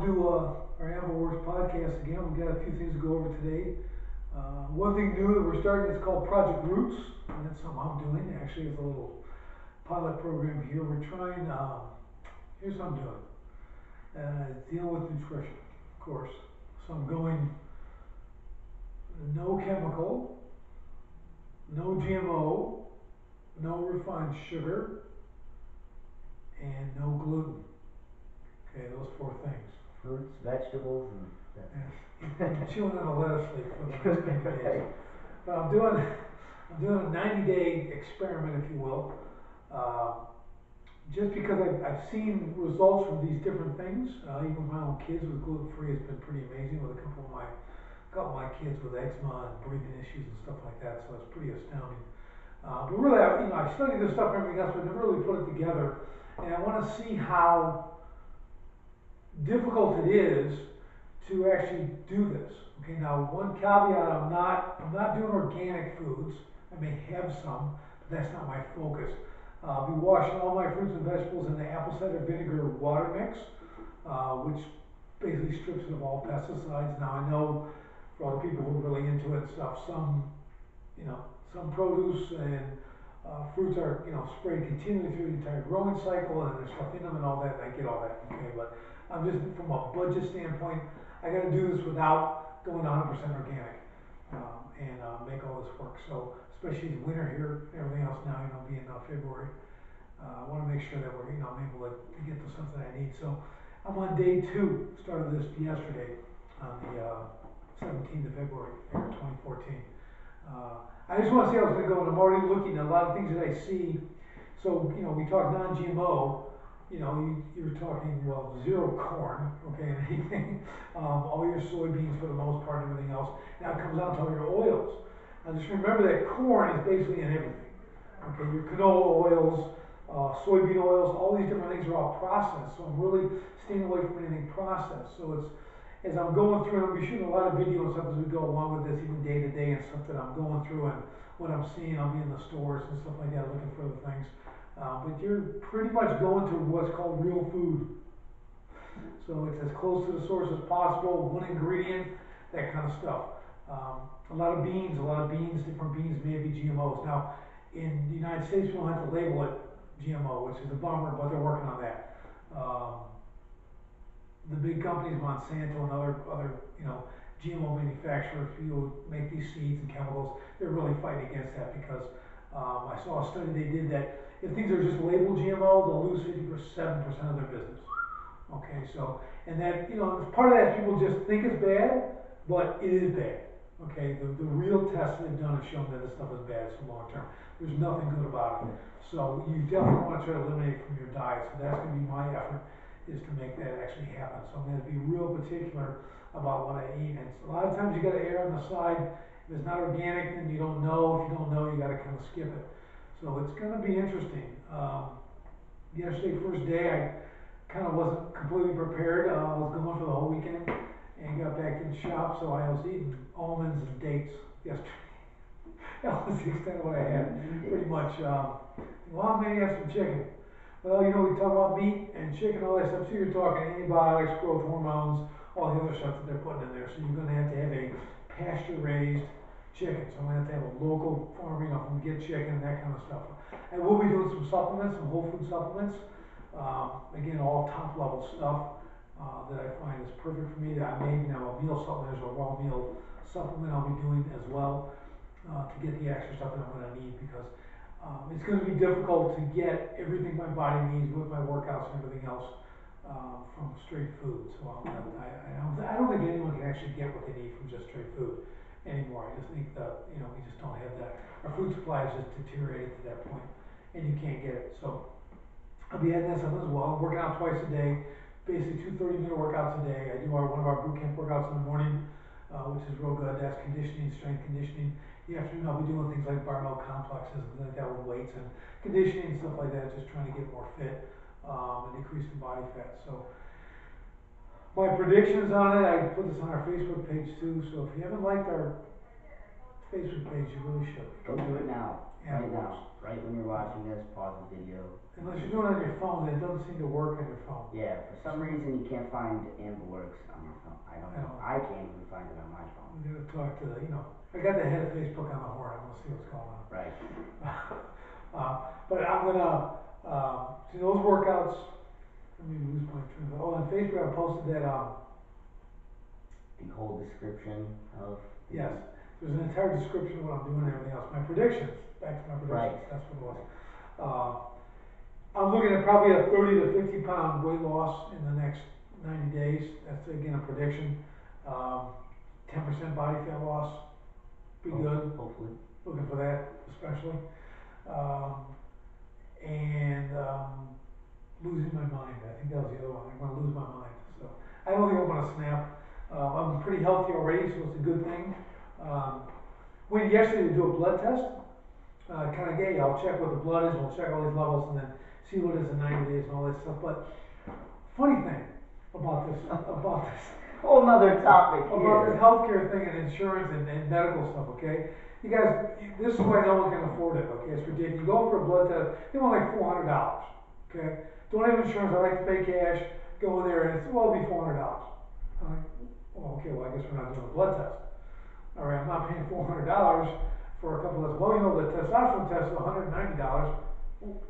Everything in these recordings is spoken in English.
do our Animal Works podcast again. We've got a few things to go over today. One thing new that we're starting is called Project Roots, and that's something I'm doing. Actually, it's a little pilot program here. We're trying, here's what I'm doing. Dealing with nutrition, of course. So I'm going no chemical, no GMO, no refined sugar, and no gluten. Okay, those 4 things. Fruits, vegetables, and I'm chewing on a lettuce leaf for the next couple days. But I'm doing a 90-day experiment, if you will. Just because I've seen results from these different things, even with my own kids with gluten-free, it's been pretty amazing. With a couple of my kids with eczema and breathing issues and stuff like that, so it's pretty astounding. But really, I study this stuff and everything else, but never really put it together. And I want to see how difficult it is to actually do this. Okay, now one caveat: I'm not doing organic foods. I may have some, but that's not my focus. I'll be washing all my fruits and vegetables in the apple cider vinegar water mix, which basically strips it of all pesticides. Now I know for all the people who are really into it and stuff, some produce and fruits are sprayed continually through the entire growing cycle, and there's stuff in them and all that. And I get all that, okay, but I'm just from a budget standpoint, I got to do this without going 100% organic and make all this work. So especially the winter here, everything else now, being February, I want to make sure that we're I'm able to get to something I need. So I'm on day 2. Started this yesterday on the 17th of February, 2014. I just want to see how it's going to go, and I'm already looking at a lot of things that I see. So, we talk non-GMO, you're talking, zero corn, okay, and anything, all your soybeans for the most part, and everything else. Now it comes down to all your oils. Now just remember that corn is basically in everything, okay, your canola oils, soybean oils, all these different things are all processed, so I'm really staying away from anything processed. So as I'm going through, and I'll be shooting a lot of video and stuff as we go along with this, even day to day and stuff that I'm going through and what I'm seeing. I'll be in the stores and stuff like that looking for other things. But you're pretty much going to what's called real food. So it's as close to the source as possible, one ingredient, that kind of stuff. A lot of beans, different beans may be GMOs. Now, in the United States, we don't have to label it GMO, which is a bummer, but they're working on that. The big companies, Monsanto and other GMO manufacturers, who make these seeds and chemicals, they're really fighting against that because I saw a study they did that if things are just labeled GMO, they'll lose 57% of their business. Okay, so, and that, part of that people just think it's bad, but it is bad. Okay, the real tests they've done have shown that this stuff is bad for long term. There's nothing good about it. So you definitely want to try to eliminate it from your diet. So that's going to be my effort, is to make that actually happen. So I'm going to be real particular about what I eat. And a lot of times you got to err on the side. If it's not organic, then you don't know. If you don't know, you got to kind of skip it. So it's going to be interesting. Yesterday, first day, I kind of wasn't completely prepared. I was going for the whole weekend and got back to the shop, so I was eating almonds and dates yesterday. That was the extent of what I had, pretty much. Maybe have some chicken. Well, we talk about meat and chicken, all that stuff, so you're talking antibiotics, growth hormones, all the other stuff that they're putting in there. So you're going to have a pasture-raised chicken. So I'm going to have a local farming, from get chicken and that kind of stuff. And we'll be doing some supplements, some whole food supplements. Again, all top-level stuff that I find is perfect for me. That I made now a meal supplement, there's a raw meal supplement I'll be doing as well to get the extra stuff that I'm going to need, because it's going to be difficult to get everything my body needs with my workouts and everything else from straight food. So I don't think anyone can actually get what they need from just straight food anymore. I just think that we just don't have that. Our food supply is just deteriorated to that point, and you can't get it. So I'll be adding that stuff as well. I'm working out twice a day, basically 2 30-minute workouts a day. I do one of our boot camp workouts in the morning, which is real good. That's conditioning, strength conditioning. The afternoon I'll be doing things like barbell complexes and things like that with weights and conditioning and stuff like that, just trying to get more fit and decrease the body fat. So my predictions on it, I put this on our Facebook page too. So if you haven't liked our Facebook page, you really should. Go do it now, Yeah, right it works. now, right when you're watching this, pause the video. Unless you're doing it on your phone, it doesn't seem to work on your phone. Yeah, for some reason you can't find AmberWorks on your phone, I don't know, I can't even find it on my phone. I'm gonna talk to the, I got the head of Facebook on the horn, I'm gonna see what's going on. Right. But I'm gonna, see those workouts, let me lose my train of thought. Oh, on Facebook I posted that, The whole description of. yes, there's an entire description of what I'm doing and everything else, my predictions, back to my predictions, Right. that's what it was. I'm looking at probably a 30 to 50 pound weight loss in the next 90 days, that's again a prediction. 10% body fat loss, be good. Hopefully. Looking for that especially. And losing my mind, I think that was the other one, I'm gonna lose my mind, so. I don't think I'm gonna snap, I'm pretty healthy already, so it's a good thing. Went yesterday to do a blood test, kinda gay, I'll check what the blood is, we'll check all these levels and then see what it is in 90 days and all that stuff, but funny thing about this, Whole nother topic about here. this healthcare thing and insurance and medical stuff, okay? You guys, this is why no one can afford it, okay? It's ridiculous. You go for a blood test, they want like $400, okay? Don't have insurance, I like to pay cash, go in there and it's, well, it'll be $400. I'm like, well, okay, well, I guess we're not doing a blood test. All right, I'm not paying $400 for a couple of, well, the testosterone test is $190.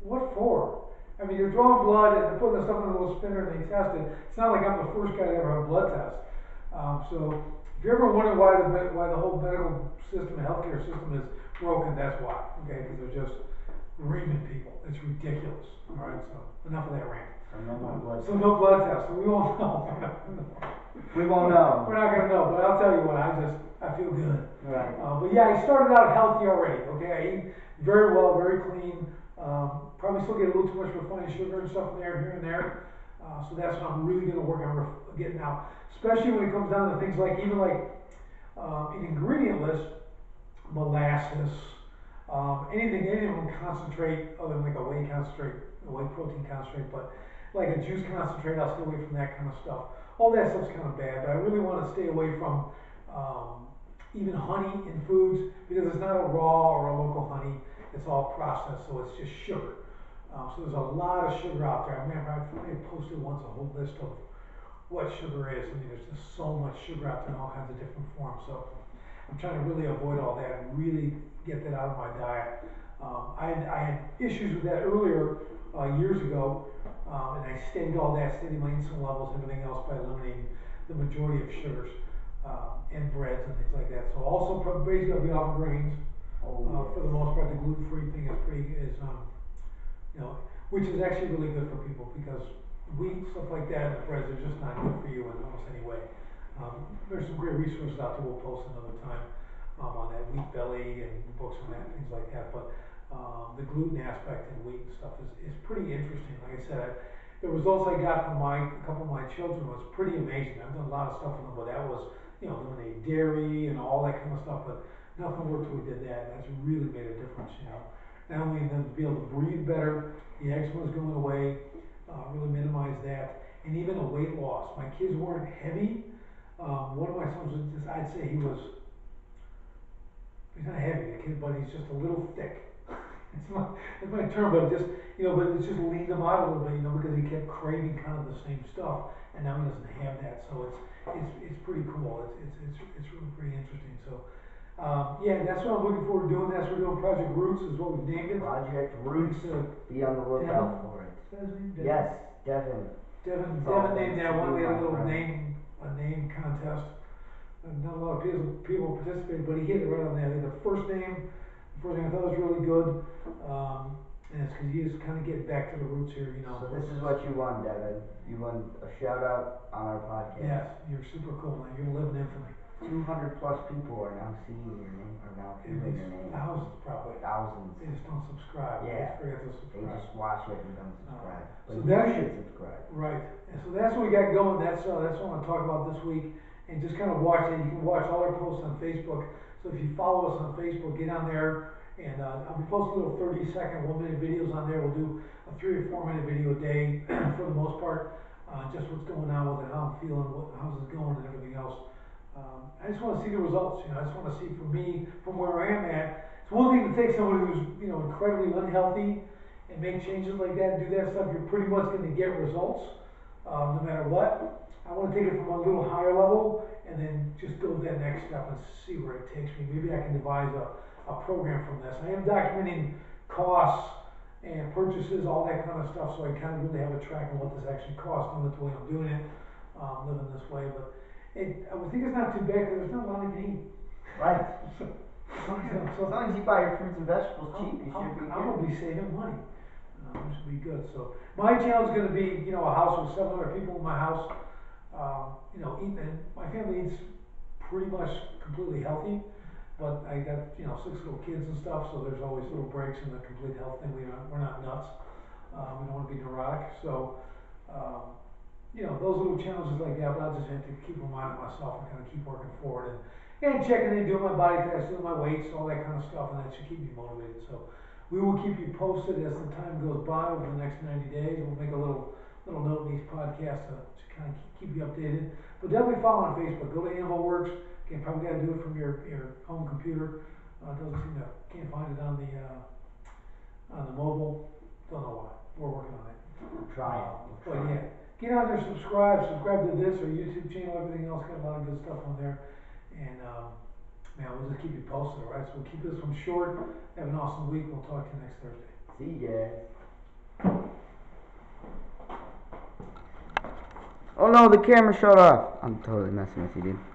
What for? I mean, you're drawing blood and they're putting the stuff in a little spinner and they test it. It's not like I'm the first guy to ever have a blood test. So if you ever wonder why the whole medical system, healthcare system is broken, that's why. Okay, because they're just reaming people. It's ridiculous. All right, so enough of that rant. So no more blood. So no blood test. So we won't know. We won't know. We're not gonna know, but I'll tell you what. I feel good. Right. But yeah, I started out healthy already. Okay, I eat very well, very clean. Probably still get a little too much refined sugar and stuff in there, here and there. So that's what I'm really gonna work on getting out. Especially when it comes down to things like, even like, an ingredient list, molasses, anything concentrate, other than like a whey concentrate, a whey protein concentrate, but like a juice concentrate, I'll stay away from that kind of stuff. All that stuff's kind of bad, but I really wanna stay away from, even honey in foods, because it's not a raw or a local honey, it's all processed, so it's just sugar. So there's a lot of sugar out there. I remember I finally posted once a whole list of what sugar is. I mean, there's just so much sugar out there in all kinds of different forms. So I'm trying to really avoid all that and really get that out of my diet. I had issues with that earlier, years ago, and I steadied all that, steadied my insulin levels and everything else by eliminating the majority of sugars, and breads and things like that. So also basically I'll be off of grains. For the most part, the gluten-free thing which is actually really good for people, because wheat, stuff like that, and the breads are just not good for you in almost any way. There's some great resources out there, we'll post another time, on that, Wheat Belly and books on that, things like that, but, the gluten aspect in wheat and stuff is pretty interesting. Like I said, the results I got from a couple of my children was pretty amazing. I've done a lot of stuff with them, but that was, eliminating dairy and all that kind of stuff, but nothing worked till we did that, and that's really made a difference, Not only them to be able to breathe better, the eczema's going away, really minimize that, and even a weight loss. My kids weren't heavy. One of my sons was just, I'd say he's not heavy, the kid, but he's just a little thick. It's my term, but but it's just leaned him out a little bit, because he kept craving kind of the same stuff, and now he doesn't have that, so it's pretty cool. It's really pretty interesting. So, yeah, that's what I'm looking forward to doing. That's what we're doing. Project Roots is what we've named it. Project Roots. Be on the lookout for it. Is that his name? Devin? Yes, Devin. Devin named that one. We had a name contest. Not a lot of people participated, but he hit it right on there. The first thing I thought was really good. And it's because he is kind of getting back to the roots here, So this is what you won, Devin. You won a shout out on our podcast. Yes, you're super cool, man. You're living infamy. 200 plus people are now seeing your name, are now hearing your name. Thousands, probably. Thousands. They just don't subscribe. Yeah. They just forget to They subscribe. just watch it and don't subscribe. So But that- you should subscribe. Right. And so that's what we got going. That's what I want to talk about this week. And just kind of watch it. You can watch all our posts on Facebook. So if you follow us on Facebook, get on there. And I'll be posting little 30-second, 1-minute videos on there. We'll do a 3 or 4 minute video a day for the most part. Just what's going on with it, how I'm feeling, how's it going, and everything else. I just wanna see the results, you know, I just wanna see for me, from where I am at. It's one thing to take somebody who's, you know, incredibly unhealthy and make changes like that, and do that stuff, you're pretty much gonna get results, no matter what. I wanna take it from a little higher level, and then just go to that next step and see where it takes me. Maybe I can devise a program from this. I am documenting costs and purchases, all that kind of stuff, so I kind of really have a track on what this actually costs, and what the way I'm doing it, living this way, but I would think it's not too bad, because there's not a lot I can eat. Right. So, As long as you buy your fruits and vegetables cheap, you should be I'm good. gonna be saving money. This should be good, so, my challenge is gonna be, you know, a house with 700 people in my house, you know, eating, and my family eats pretty much completely healthy, but I got, you know, 6 little kids and stuff, so there's always little breaks in the complete health thing, we're not nuts, we don't wanna be neurotic, so, you know, those little challenges like that, but I'll just have to keep reminding myself and kind of keep working forward, and checking in, doing my body tests, doing my weights, all that kind of stuff, and that should keep me motivated, so. We will keep you posted as the time goes by over the next 90 days. We'll make a little note in each podcast to kind of keep you updated. But definitely follow on Facebook. Go to AnimalWorks. Again, probably got to do it from your home computer. Doesn't seem to, can't find it on the mobile. Don't know why. We're working on it. Try it. But yeah, get out there, subscribe to this or YouTube channel. Everything else got a lot of good stuff on there. And man, we'll just keep you posted, alright? So we'll keep this one short. Have an awesome week. We'll talk to you next Thursday. See you guys. Oh no, the camera shut off. I'm totally messing with you, dude.